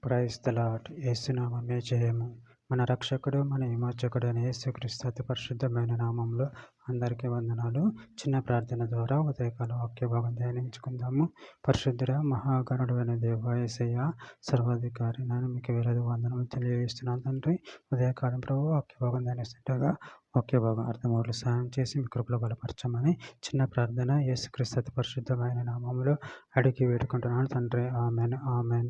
Praise the lord. యేసునామమే జయము. మన రక్షకుడు, మన విమోచకుడు అయిన యేసుక్రీస్తు అతి పరిశుద్ధమైన నామంలో అందరికీ వందనాలు. చిన్న ప్రార్థన ద్వారా ఉదయకాల వాక్య భాగం ధ్యానించుకుందాము. పరిశుద్ధుడ మహాగణుడు అయిన దేవ యేసయ్య సర్వాధికారి, నేను మీకు వేలాది వందనము తెలియజేస్తున్నాను తండ్రి. ఉదయకాలం ప్రభు వాక్య భాగం ధ్యానిస్తుండగా వాక్య భాగం అర్థమవులు సాయం చేసి మీ కృపలో బలపరచమని చిన్న ప్రార్థన యేసుక్రీస్తు అతి పరిశుద్ధమైన నామంలో అడిగి వేడుకుంటున్నాను తండ్రి. Amen, amen.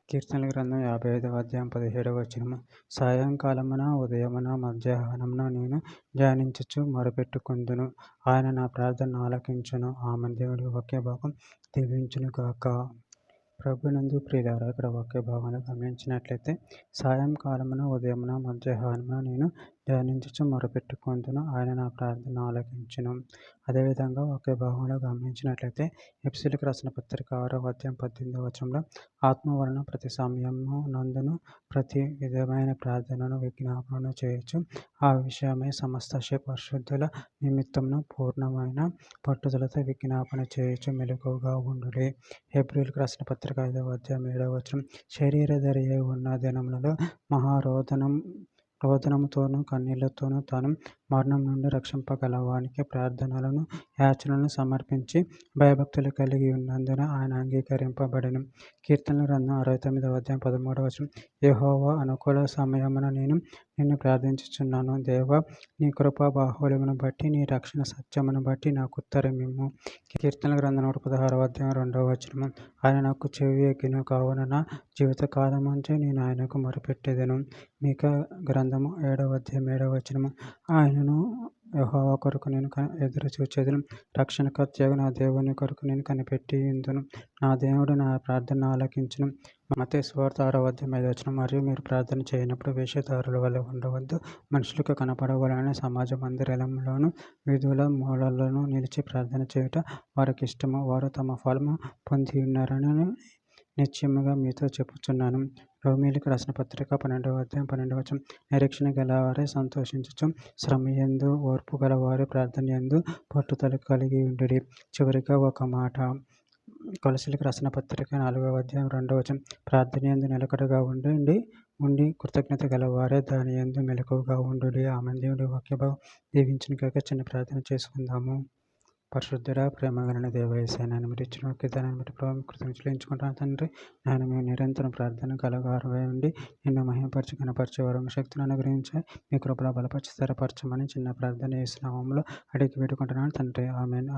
కీర్తనల గ్రంథం 55వ అధ్యాయం 17వ వచనము. సాయంకాలమున ఉదయమున మధ్యాహ్నమున నేను ధ్యానించుచు మొరపెట్టుకొందును, ఆయన నా ప్రార్థన ఆలకించును. ఆమెన్. దేవుడి వాక్య భాగం దీవించును గాక. ప్రభునందు ప్రియులారా, ఇక్కడ వాక్య భాగాన్ని గమనించినట్లయితే సాయంకాలమున ఉదయమున మధ్యాహ్నమున నేను ధ్యానించుచు మొరపెట్టుకొందును, ఆయన నా ప్రార్థన ఆలకించును. అదేవిధంగా వాక్య భాగంలో గమనించినట్లయితే ఎఫెసీయులకు రాసిన పత్రిక 6వ అధ్యాయం 18వ వచనంలో ఆత్మ వలన ప్రతి సమయము నందును ప్రతి విధమైన ప్రార్థనను విజ్ఞాపనను చేయొచ్చు, ఆ విషయమై సమస్త పరిశుద్ధుల నిమిత్తమును పూర్ణమైన పట్టుదలతో విజ్ఞాపన చేయొచ్చు, మెలకువగా ఉండుడి. హెబ్రీయులకు రాసిన పత్రిక 5వ అధ్యాయం 7వ వచనం. శరీరధారి అయి ఉన్న దినములలో రోదనముతోనూ కన్నీళ్లతోనూ తాను మరణం నుండి రక్షింపగలవానికి ప్రార్థనలను యాచనలను సమర్పించి భయభక్తులు కలిగి ఉన్నందున ఆయన అంగీకరింపబడెను. కీర్తనల గ్రంథం 69వ అధ్యాయం 13వ వచనం. యెహోవా అనుకూల సమయమున నేను నిన్ను ప్రార్థించుచున్నాను. దేవా, నీ కృపా బాహుళ్యమును బట్టి, నీ రక్షణ సత్యమును బట్టి నాకు ఉత్తరమిమ్ము. కీర్తనల గ్రంథం 116వ అధ్యాయం 2వ వచనము. ఆయన నాకు చెవి ఎక్కిన కావున నా జీవిత కాలమంచే నేను ఆయనకు మొరపెట్టెదను. మీకా గ్రంథము 7వ అధ్యాయం 7వ వచనము. ఆయనను యెహోవా కొరకు నేను ఎదురు చూచెదను, రక్షణకర్తయగు నా దేవుని కొరకు నేను కనిపెట్టియుందును. నా దేవుడు నా ప్రార్థన ఆలకించును. మత్తయి సువార్త 6వ అధ్యాయం 5వ వచనం. మరియు మీరు ప్రార్థన చేయనప్పుడు వేషధారుల వలె ఉండవద్దు, మనుషులకు కనపడవలెనని సమాజ మందిరములలోను వీధుల మూలల్లోనూ నిలిచి ప్రార్థన చేయుట వారికి ఇష్టము, వారు తమ ఫలము పొందియున్నారని నిశ్చయముగా మీతో చెప్పుచున్నాను. రోమీయులకు రాసిన పత్రిక 12వ అధ్యాయం 12వ వచనం. నిరీక్షణ గలవారే సంతోషించుచు, శ్రమయందు ఓర్పు గలవారే ప్రార్థనయందు పట్టుదల కలిగి ఉండుడి. చివరిగా ఒక మాట. కొలస్సీయులకు రాసిన పత్రిక 4వ అధ్యాయం 2వ వచనం. ప్రార్థనయందు నిలకడగా ఉండి కృతజ్ఞత గలవారే దానియందు మెలకువగా ఉండుడి. ఆమేన్. దేవుడి వాక్య భాగం దీవించును గాక. చిన్న ప్రార్థన చేసుకుందాము. పరిశుద్ధుడా, ప్రేమగలన దేవ యేసయ్య, నేను మీరు ఇచ్చిన వాగ్దానాన్ని బట్టి ప్రభావం కృతజ్ఞతలు ఎంచుకుంటాను తండ్రి. నేను మేము నిరంతరం ప్రార్థన కలగారవై ఉండి నిన్ను మహిమపరిచి కనపరిచే వరం శక్తిని అనుగ్రహించి మీ కృపలో బలపరిచి స్థిరపరచమని చిన్న ప్రార్థన యేసు నామములో అడిగి వేడుకుంటున్నాను తండ్రి. ఆమేన్.